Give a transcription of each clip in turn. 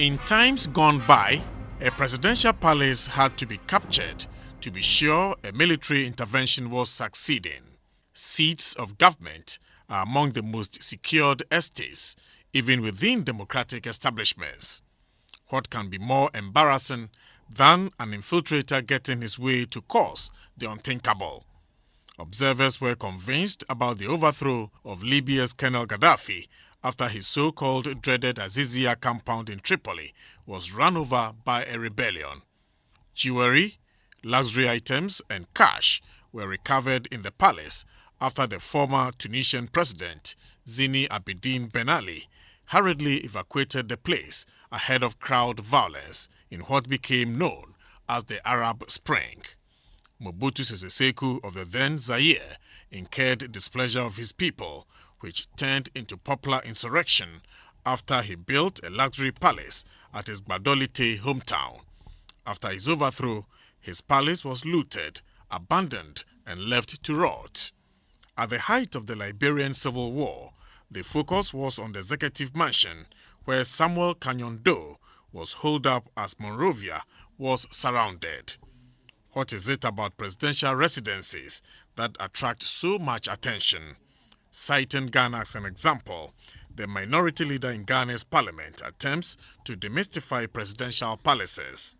In times gone by, a presidential palace had to be captured to be sure a military intervention was succeeding. Seats of government are among the most secured estates, even within democratic establishments. What can be more embarrassing than an infiltrator getting his way to cause the unthinkable? Observers were convinced about the overthrow of Libya's Colonel Gaddafi after his so-called dreaded Azizia compound in Tripoli was run over by a rebellion. Jewelry, luxury items and cash were recovered in the palace after the former Tunisian president, Zine Abidine Ben Ali, hurriedly evacuated the place ahead of crowd violence in what became known as the Arab Spring. Mobutu Sese Seko of the then Zaire incurred displeasure of his people, which turned into popular insurrection after he built a luxury palace at his Badolite hometown. After his overthrow, his palace was looted, abandoned, and left to rot. At the height of the Liberian Civil War, the focus was on the executive mansion, where Samuel Kanyondo was holed up as Monrovia was surrounded. What is it about presidential residencies that attract so much attention? Citing Ghana as an example, the minority leader in Ghana's parliament attempts to demystify presidential palaces.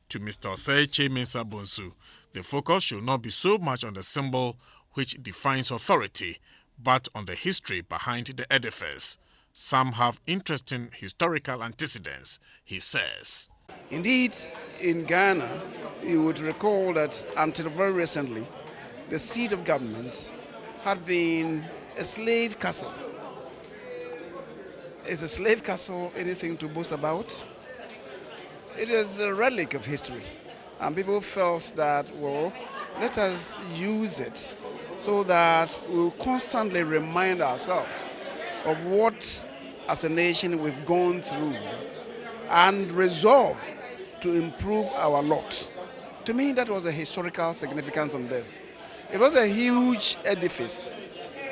To Mr. Osei Mensa Bonsu, the focus should not be so much on the symbol which defines authority, but on the history behind the edifice. Some have interesting historical antecedents, he says. Indeed, in Ghana, you would recall that until very recently, the seat of government had been a slave castle. Is a slave castle anything to boast about? It is a relic of history, and people felt that, well, let us use it so that we'll constantly remind ourselves of what, as a nation, we've gone through and resolve to improve our lot. To me, that was a historical significance of this. It was a huge edifice,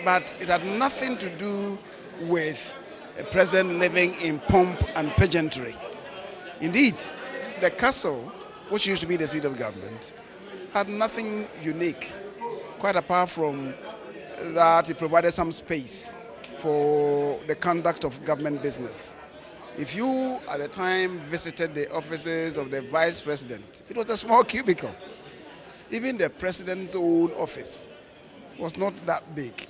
but it had nothing to do with a president living in pomp and pageantry. Indeed, the castle, which used to be the seat of government, had nothing unique, quite apart from that it provided some space for the conduct of government business. If you, at the time, visited the offices of the vice president, it was a small cubicle. Even the president's own office was not that big.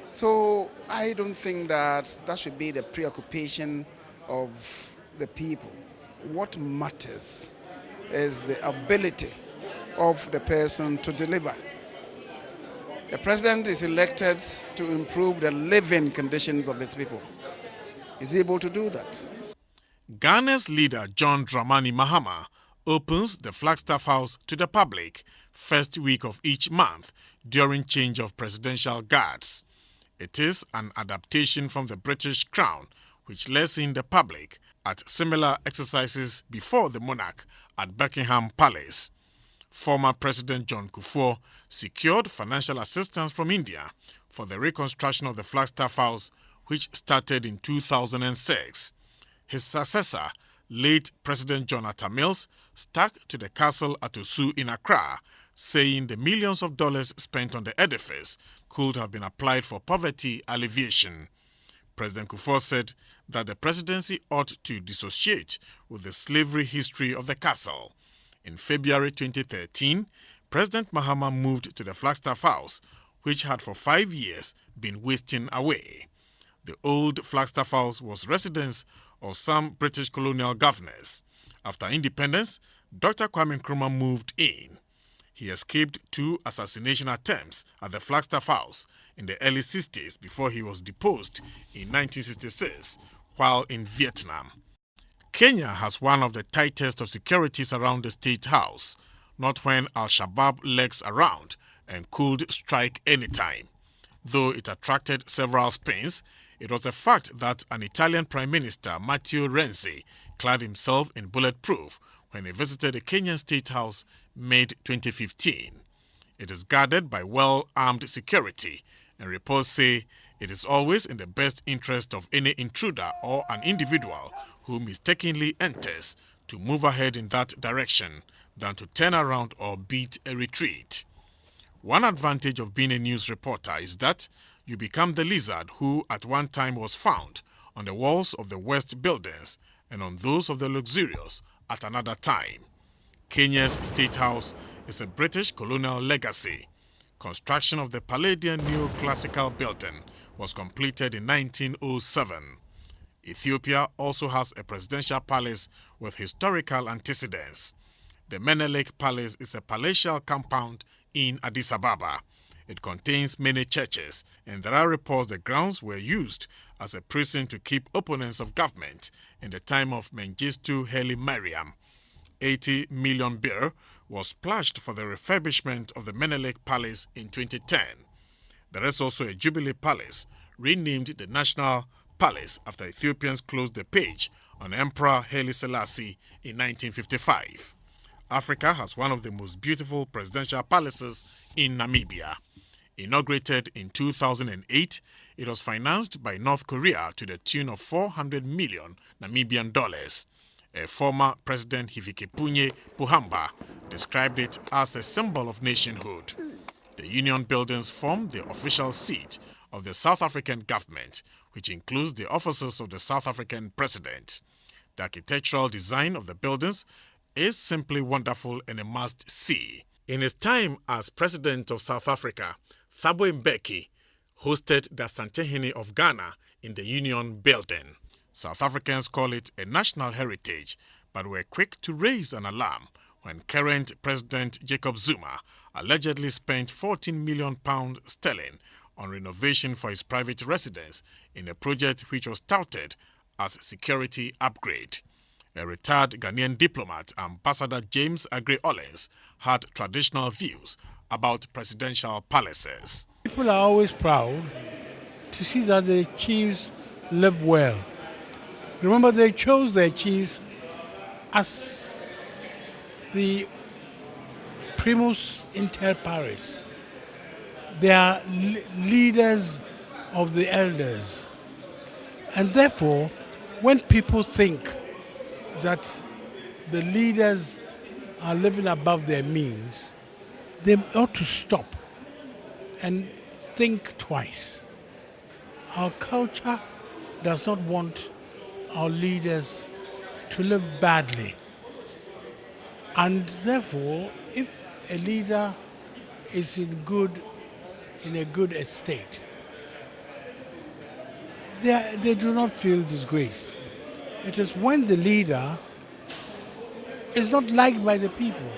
So I don't think that should be the preoccupation of the people. What matters is the ability of the person to deliver. The president is elected to improve the living conditions of his people. Is he able to do that? Ghana's leader John Dramani Mahama opens the Flagstaff House to the public first week of each month during change of presidential guards. It is an adaptation from the British Crown, which lets in the public at similar exercises before the monarch at Buckingham Palace. Former President John Kufuor secured financial assistance from India for the reconstruction of the Flagstaff House, which started in 2006. His successor, late President John Atta Mills, stuck to the castle at Osu in Accra, saying the millions of dollars spent on the edifice could have been applied for poverty alleviation. President Kufuor said that the presidency ought to dissociate with the slavery history of the castle. In February 2013, President Mahama moved to the Flagstaff House, which had for 5 years been wasting away. The old Flagstaff House was residence of some British colonial governors. After independence, Dr. Kwame Nkrumah moved in. He escaped 2 assassination attempts at the Flagstaff House in the early 60s before he was deposed in 1966 while in Vietnam. Kenya has one of the tightest of securities around the State House, not when Al-Shabaab lurks around and could strike anytime. Though it attracted several spins, it was a fact that an Italian Prime Minister, Matteo Renzi, clad himself in bulletproof when he visited the Kenyan State House mid-2015. It is guarded by well-armed security, and reports say it is always in the best interest of any intruder or an individual who mistakenly enters to move ahead in that direction than to turn around or beat a retreat. One advantage of being a news reporter is that you become the lizard who at one time was found on the walls of the West buildings and on those of the luxurious at another time. Kenya's State House is a British colonial legacy. Construction of the Palladian neoclassical building was completed in 1907. Ethiopia also has a presidential palace with historical antecedents. The Menelik Palace is a palatial compound in Addis Ababa. It contains many churches, and there are reports the grounds were used as a prison to keep opponents of government in the time of Mengistu Haile Mariam. 80 million birr was pledged for the refurbishment of the Menelik Palace in 2010. There is also a Jubilee Palace, renamed the National Palace after Ethiopians closed the page on Emperor Haile Selassie in 1955. Africa has one of the most beautiful presidential palaces in Namibia. Inaugurated in 2008, it was financed by North Korea to the tune of 400 million Namibian dollars. A former President Hifikepunye Pohamba described it as a symbol of nationhood. The union buildings form the official seat of the South African government, which includes the offices of the South African president. The architectural design of the buildings is simply wonderful and a must-see. In his time as president of South Africa, Thabo Mbeki hosted the Santehene of Ghana in the Union Building. South Africans call it a national heritage, but were quick to raise an alarm when current President Jacob Zuma allegedly spent £14 million on renovation for his private residence in a project which was touted as security upgrade. A retired Ghanaian diplomat, Ambassador James Aggrey-Ollens, had traditional views about presidential palaces. People are always proud to see that the chiefs live well. Remember, they chose their chiefs as the primus inter pares. They are leaders of the elders. And therefore, when people think that the leaders are living above their means, they ought to stop and think twice. Our culture does not want our leaders to live badly. And therefore, if a leader is in a good estate, they do not feel disgraced. It is when the leader is not liked by the people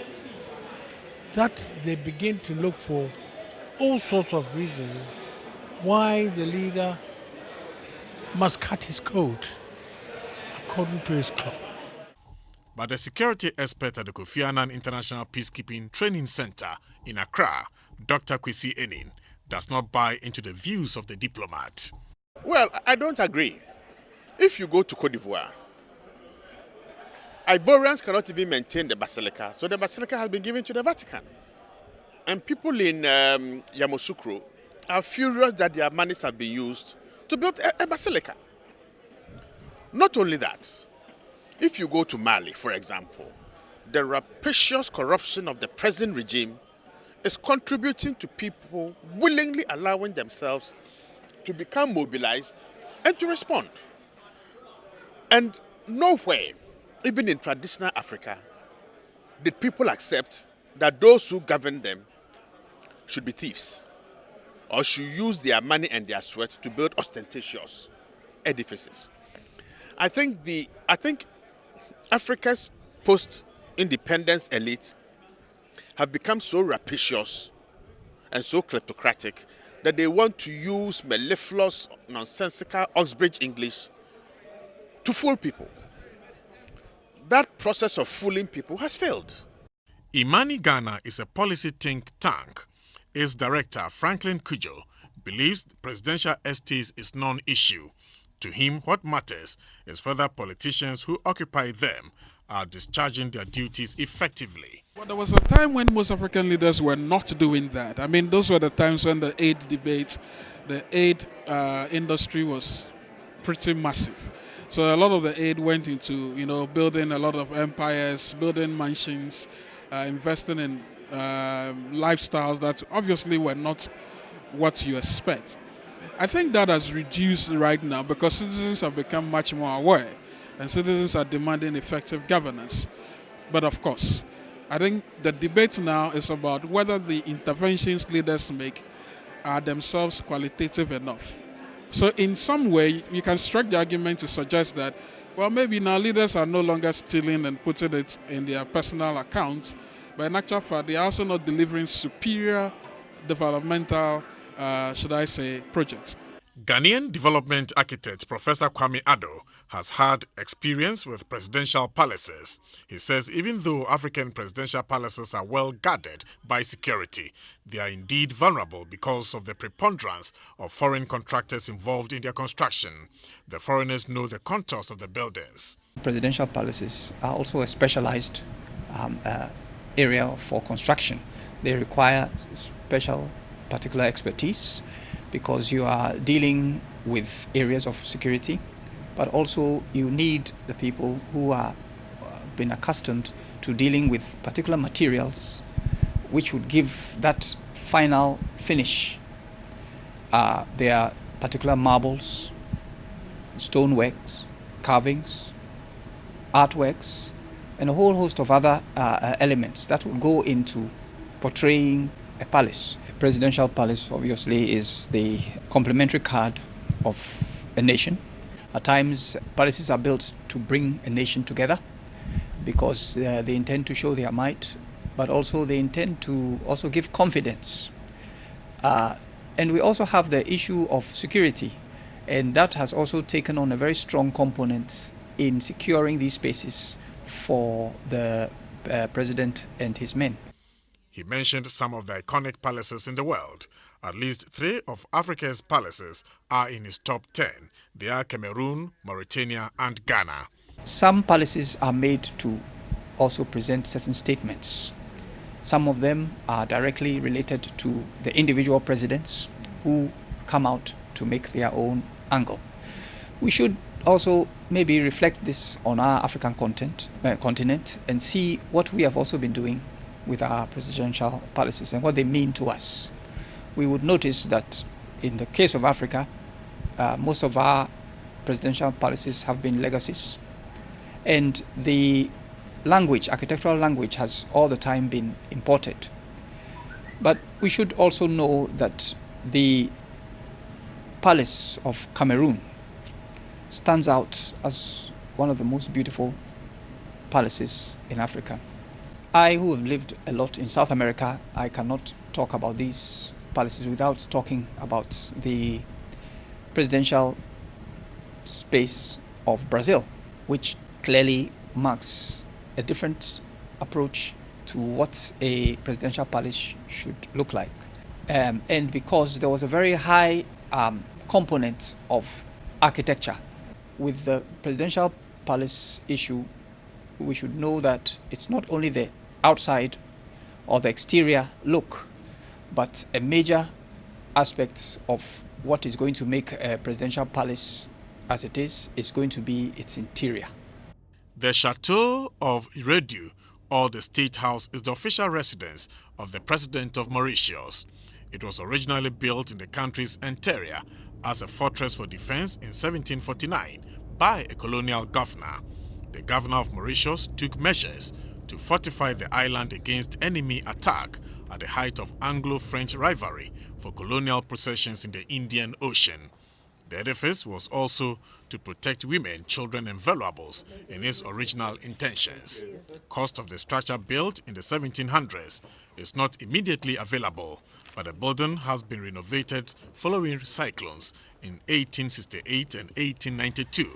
that they begin to look for all sorts of reasons why the leader must cut his coat according to his cloth. But the security expert at the Kofi Annan International Peacekeeping Training Center in Accra, Dr. Kwesi Enin, does not buy into the views of the diplomat. Well, I don't agree. If you go to Cote d'Ivoire, Ivorians cannot even maintain the basilica, so the basilica has been given to the Vatican. And people in Yamoussoukro are furious that their monies have been used to build a basilica. Not only that, if you go to Mali, for example, the rapacious corruption of the present regime is contributing to people willingly allowing themselves to become mobilized and to respond. And nowhere, even in traditional Africa, did people accept that those who govern them should be thieves or should use their money and their sweat to build ostentatious edifices. I think Africa's post-independence elite have become so rapacious and so kleptocratic that they want to use mellifluous, nonsensical Oxbridge English to fool people. That process of fooling people has failed. Imani Ghana is a policy think tank. Its director, Franklin Kujo, believes presidential estate is non-issue. To him, what matters is whether politicians who occupy them are discharging their duties effectively. Well, there was a time when most African leaders were not doing that. I mean, those were the times when the aid debate, the aid industry was pretty massive. So a lot of the aid went into, building a lot of empires, building mansions, investing in lifestyles that obviously were not what you expect. I think that has reduced right now because citizens have become much more aware and citizens are demanding effective governance. But of course, I think the debate now is about whether the interventions leaders make are themselves qualitative enough. So in some way, you can strike the argument to suggest that, well, maybe now leaders are no longer stealing and putting it in their personal accounts, but in actual fact, they are also not delivering superior developmental, projects. Ghanaian development architect Professor Kwame Addo has had experience with presidential palaces. He says even though African presidential palaces are well guarded by security, they are indeed vulnerable because of the preponderance of foreign contractors involved in their construction. The foreigners know the contours of the buildings. Presidential palaces are also a specialized area for construction. They require particular expertise, because you are dealing with areas of security, but also you need the people who are been accustomed to dealing with particular materials which would give that final finish. There are particular marbles, stoneworks, carvings, artworks, and a whole host of other elements that will go into portraying a palace. Presidential palace obviously is the complementary card of a nation. At times, palaces are built to bring a nation together because they intend to show their might, but also they intend to also give confidence. And we also have the issue of security, and that has also taken on a very strong component in securing these spaces for the president and his men. He mentioned some of the iconic palaces in the world. At least 3 of Africa's palaces are in his top 10. They are Cameroon, Mauritania, and Ghana. Some palaces are made to also present certain statements. Some of them are directly related to the individual presidents who come out to make their own angle. We should also maybe reflect this on our African continent and see what we have also been doing with our presidential palaces and what they mean to us. We would notice that in the case of Africa, most of our presidential palaces have been legacies, and the language, architectural language, has all the time been imported. But we should also know that the palace of Cameroon stands out as one of the most beautiful palaces in Africa. I, who have lived a lot in South America, I cannot talk about these palaces without talking about the presidential space of Brazil, which clearly marks a different approach to what a presidential palace should look like. And because there was a very high component of architecture. With the presidential palace issue, we should know that it's not only the outside or the exterior look, but a major aspect of what is going to make a presidential palace as it is going to be its interior. The Chateau of Iredu, or the State House, is the official residence of the President of Mauritius. It was originally built in the country's interior as a fortress for defense in 1749 by a colonial governor. The governor of Mauritius took measures to fortify the island against enemy attack at the height of Anglo-French rivalry for colonial possessions in the Indian Ocean. The edifice was also to protect women, children and valuables in its original intentions. Cost of the structure, built in the 1700s, is not immediately available, but the building has been renovated following cyclones in 1868 and 1892.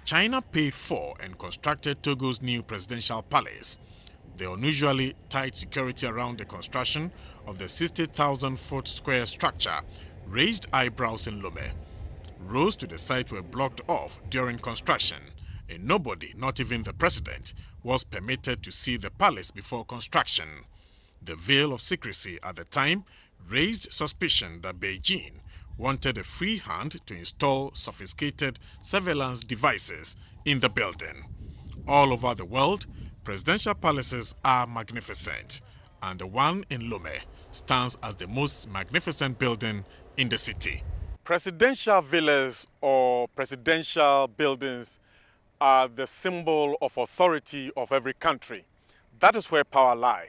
China paid for and constructed Togo's new presidential palace. The unusually tight security around the construction of the 60,000-foot square structure raised eyebrows in Lomé. Roads to the site were blocked off during construction, and nobody, not even the president, was permitted to see the palace before construction. The veil of secrecy at the time raised suspicion that Beijing wanted a free hand to install sophisticated surveillance devices in the building. All over the world, presidential palaces are magnificent, and the one in Lome stands as the most magnificent building in the city. Presidential villas or presidential buildings are the symbol of authority of every country. That is where power lies.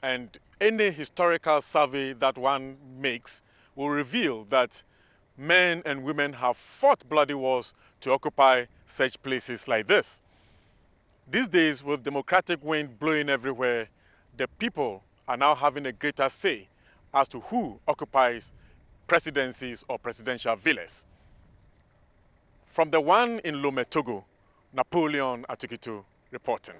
And any historical survey that one makes will reveal that men and women have fought bloody wars to occupy such places like this. These days, with democratic wind blowing everywhere, the people are now having a greater say as to who occupies presidencies or presidential villas. From the one in Lome, Togo, Napoleon Kittoe reporting.